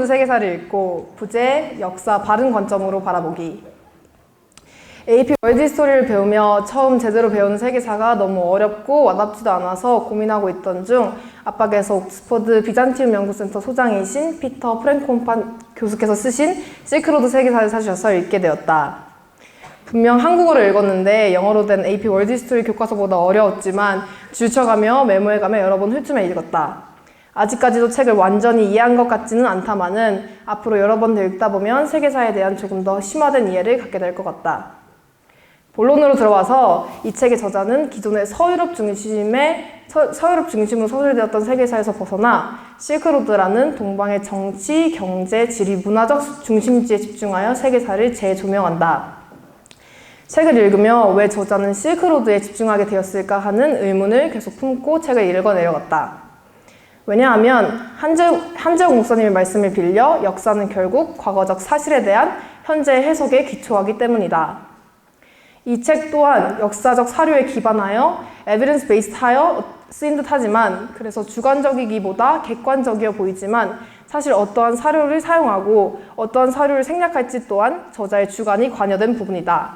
실크로드 세계사를 읽고 부제, 역사, 바른 관점으로 바라보기. AP 월드 히스토리를 배우며 처음 제대로 배우는 세계사가 너무 어렵고 와닿지도 않아서 고민하고 있던 중 압박에서 옥스퍼드 비잔티움 연구센터 소장이신 피터 프랭콤판 교수께서 쓰신 실크로드 세계사를 사주셔서 읽게 되었다. 분명 한국어로 읽었는데 영어로 된 AP 월드 히스토리 교과서보다 어려웠지만 줄쳐가며 메모해가며 여러 번 훑으며 읽었다. 아직까지도 책을 완전히 이해한 것 같지는 않다마는 앞으로 여러 번 더 읽다 보면 세계사에 대한 조금 더 심화된 이해를 갖게 될 것 같다. 본론으로 들어와서 이 책의 저자는 기존의 서유럽 중심으로 서술되었던 세계사에서 벗어나 실크로드라는 동방의 정치, 경제, 지리, 문화적 중심지에 집중하여 세계사를 재조명한다. 책을 읽으며 왜 저자는 실크로드에 집중하게 되었을까 하는 의문을 계속 품고 책을 읽어 내려갔다. 왜냐하면 한재욱 목사님의 말씀을 빌려 역사는 결국 과거적 사실에 대한 현재의 해석에 기초하기 때문이다. 이 책 또한 역사적 사료에 기반하여 evidence based 하여 쓰인 듯 하지만 그래서 주관적이기보다 객관적이어 보이지만 사실 어떠한 사료를 사용하고 어떠한 사료를 생략할지 또한 저자의 주관이 관여된 부분이다.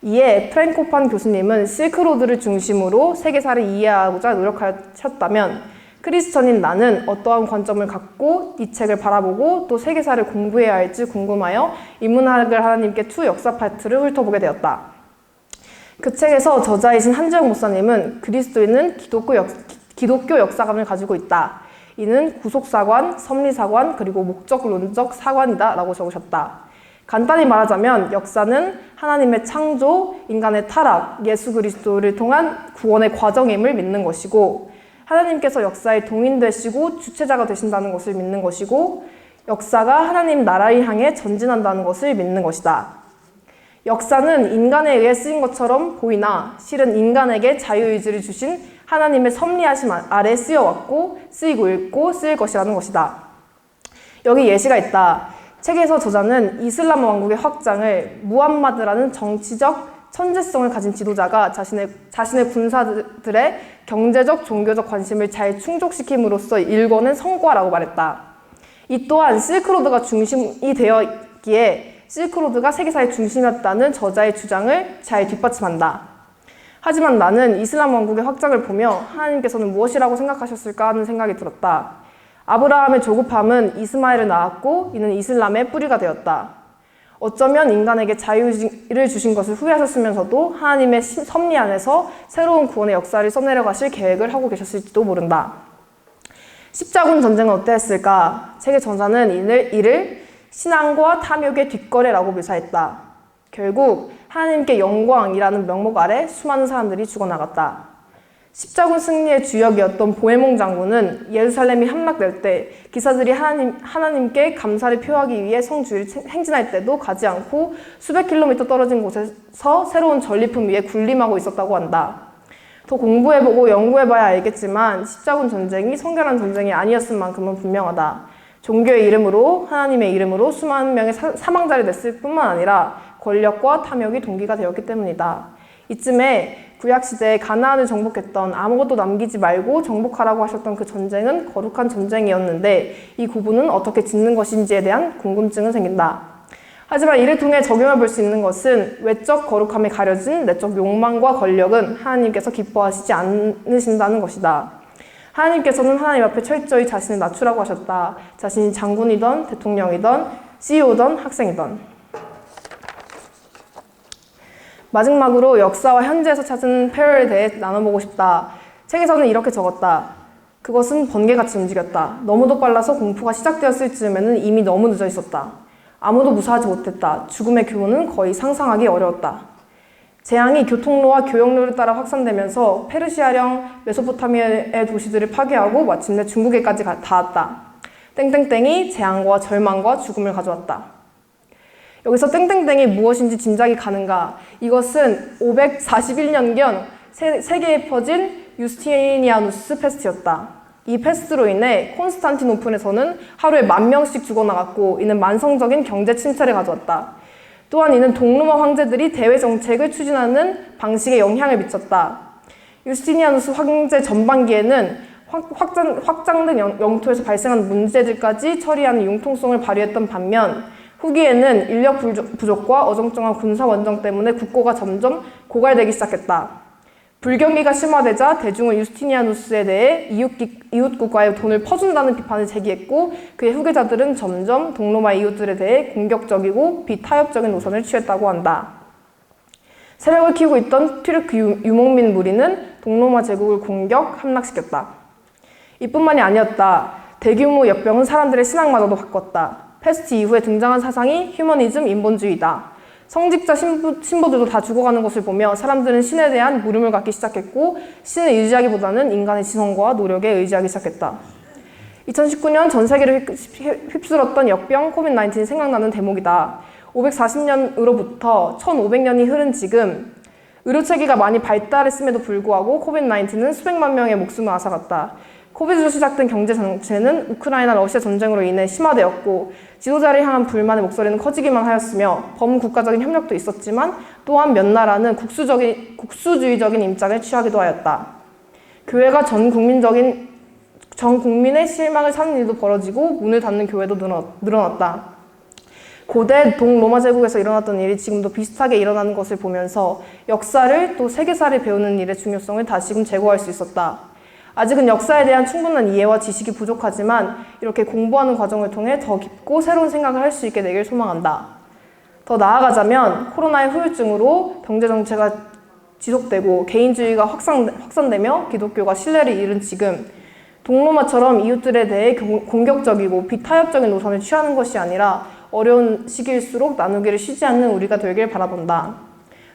이에 프랭코판 교수님은 실크로드를 중심으로 세계사를 이해하고자 노력하셨다면 크리스천인 나는 어떠한 관점을 갖고 이 책을 바라보고 또 세계사를 공부해야 할지 궁금하여 인문학을 하나님께 투 역사 파트를 훑어보게 되었다. 그 책에서 저자이신 한재욱 목사님은 그리스도인은 기독교 역사관을 가지고 있다. 이는 구속사관, 섭리사관, 그리고 목적론적 사관이다 라고 적으셨다. 간단히 말하자면 역사는 하나님의 창조, 인간의 타락, 예수 그리스도를 통한 구원의 과정임을 믿는 것이고 하나님께서 역사에 동인되시고 주체자가 되신다는 것을 믿는 것이고 역사가 하나님 나라를 향해 전진한다는 것을 믿는 것이다. 역사는 인간에 의해 쓰인 것처럼 보이나 실은 인간에게 자유의지를 주신 하나님의 섭리하심 아래 쓰여왔고 쓰이고 읽고 쓰일 것이라는 것이다. 여기 예시가 있다. 책에서 저자는 이슬람 왕국의 확장을 무함마드라는 정치적 천재성을 가진 지도자가 자신의 군사들의 경제적, 종교적 관심을 잘 충족시킴으로써 일궈낸 성과라고 말했다. 이 또한 실크로드가 중심이 되었기에 실크로드가 세계사의 중심이었다는 저자의 주장을 잘 뒷받침한다. 하지만 나는 이슬람 왕국의 확장을 보며 하나님께서는 무엇이라고 생각하셨을까 하는 생각이 들었다. 아브라함의 조급함은 이스마엘을 낳았고 이는 이슬람의 뿌리가 되었다. 어쩌면 인간에게 자유를 주신 것을 후회하셨으면서도 하나님의 섭리 안에서 새로운 구원의 역사를 써내려 가실 계획을 하고 계셨을지도 모른다. 십자군 전쟁은 어땠을까? 책의 저자는 이를 신앙과 탐욕의 뒷거래라고 묘사했다. 결국 하나님께 영광이라는 명목 아래 수많은 사람들이 죽어나갔다. 십자군 승리의 주역이었던 보헤몽 장군은 예루살렘이 함락될 때 기사들이 하나님께 감사를 표하기 위해 성주를 행진할 때도 가지 않고 수백 킬로미터 떨어진 곳에서 새로운 전리품 위에 군림하고 있었다고 한다. 더 공부해보고 연구해봐야 알겠지만 십자군 전쟁이 성결한 전쟁이 아니었을 만큼은 분명하다. 종교의 이름으로 하나님의 이름으로 수많은 명의 사망자를 냈을 뿐만 아니라 권력과 탐욕이 동기가 되었기 때문이다. 이쯤에 구약시대에 가나안을 정복했던 아무것도 남기지 말고 정복하라고 하셨던 그 전쟁은 거룩한 전쟁이었는데 이 구분은 어떻게 짓는 것인지에 대한 궁금증은 생긴다. 하지만 이를 통해 적용해 볼 수 있는 것은 외적 거룩함에 가려진 내적 욕망과 권력은 하나님께서 기뻐하시지 않으신다는 것이다. 하나님께서는 하나님 앞에 철저히 자신을 낮추라고 하셨다. 자신이 장군이던 대통령이던 CEO든 학생이던. 마지막으로 역사와 현재에서 찾은 패러에 대해 나눠보고 싶다. 책에서는 이렇게 적었다. 그것은 번개같이 움직였다. 너무도 빨라서 공포가 시작되었을 즈음에는 이미 너무 늦어 있었다. 아무도 무사하지 못했다. 죽음의 교훈은 거의 상상하기 어려웠다. 재앙이 교통로와 교역로를 따라 확산되면서 페르시아령 메소포타미아의 도시들을 파괴하고 마침내 중국에까지 닿았다. 땡땡땡이 재앙과 절망과 죽음을 가져왔다. 여기서 땡땡땡이 무엇인지 짐작이 가는가? 이것은 541년경 세계에 퍼진 유스티니아누스 패스트였다. 이 패스트로 인해 콘스탄티노플에서는 하루에 10,000명씩 죽어나갔고 이는 만성적인 경제 침체를 가져왔다. 또한 이는 동로마 황제들이 대외 정책을 추진하는 방식에 영향을 미쳤다. 유스티니아누스 황제 전반기에는 확장 등 영토에서 발생한 문제들까지 처리하는 융통성을 발휘했던 반면 후기에는 인력 부족과 어정쩡한 군사 원정 때문에 국고가 점점 고갈되기 시작했다. 불경기가 심화되자 대중은 유스티니아누스에 대해 이웃 국가에 돈을 퍼준다는 비판을 제기했고 그의 후계자들은 점점 동로마 이웃들에 대해 공격적이고 비타협적인 노선을 취했다고 한다. 세력을 키우고 있던 튀르크 유목민 무리는 동로마 제국을 공격, 함락시켰다. 이뿐만이 아니었다. 대규모 역병은 사람들의 신앙마저도 바꿨다. 패스트 이후에 등장한 사상이 휴머니즘, 인본주의다. 성직자 신부들도 다 죽어가는 것을 보며 사람들은 신에 대한 물음을 갖기 시작했고 신을 의지하기보다는 인간의 지성과 노력에 의지하기 시작했다. 2019년 전 세계를 휩쓸었던 역병 코비드-19이 생각나는 대목이다. 540년으로부터 1500년이 흐른 지금 의료체계가 많이 발달했음에도 불구하고 코비드-19은 수백만 명의 목숨을 앗아갔다. 코비드로 시작된 경제정체는 우크라이나 러시아 전쟁으로 인해 심화되었고 지도자를 향한 불만의 목소리는 커지기만 하였으며 범국가적인 협력도 있었지만 또한 몇 나라는 국수주의적인 입장을 취하기도 하였다. 교회가 전 국민의 실망을 사는 일도 벌어지고 문을 닫는 교회도 늘어났다. 고대 동로마 제국에서 일어났던 일이 지금도 비슷하게 일어나는 것을 보면서 역사를 또 세계사를 배우는 일의 중요성을 다시금 재고할 수 있었다. 아직은 역사에 대한 충분한 이해와 지식이 부족하지만 이렇게 공부하는 과정을 통해 더 깊고 새로운 생각을 할 수 있게 되길 소망한다. 더 나아가자면 코로나의 후유증으로 경제정체가 지속되고 개인주의가 확산되며 기독교가 신뢰를 잃은 지금 동로마처럼 이웃들에 대해 공격적이고 비타협적인 노선을 취하는 것이 아니라 어려운 시기일수록 나누기를 쉬지 않는 우리가 되길 바라본다.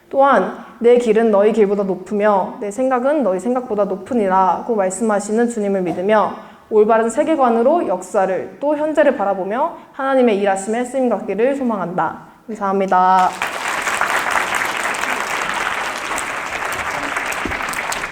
또한 내 길은 너희 길보다 높으며 내 생각은 너희 생각보다 높으니라고 말씀하시는 주님을 믿으며 올바른 세계관으로 역사를 또 현재를 바라보며 하나님의 일하심에 쓰임 갖기를 소망한다. 감사합니다.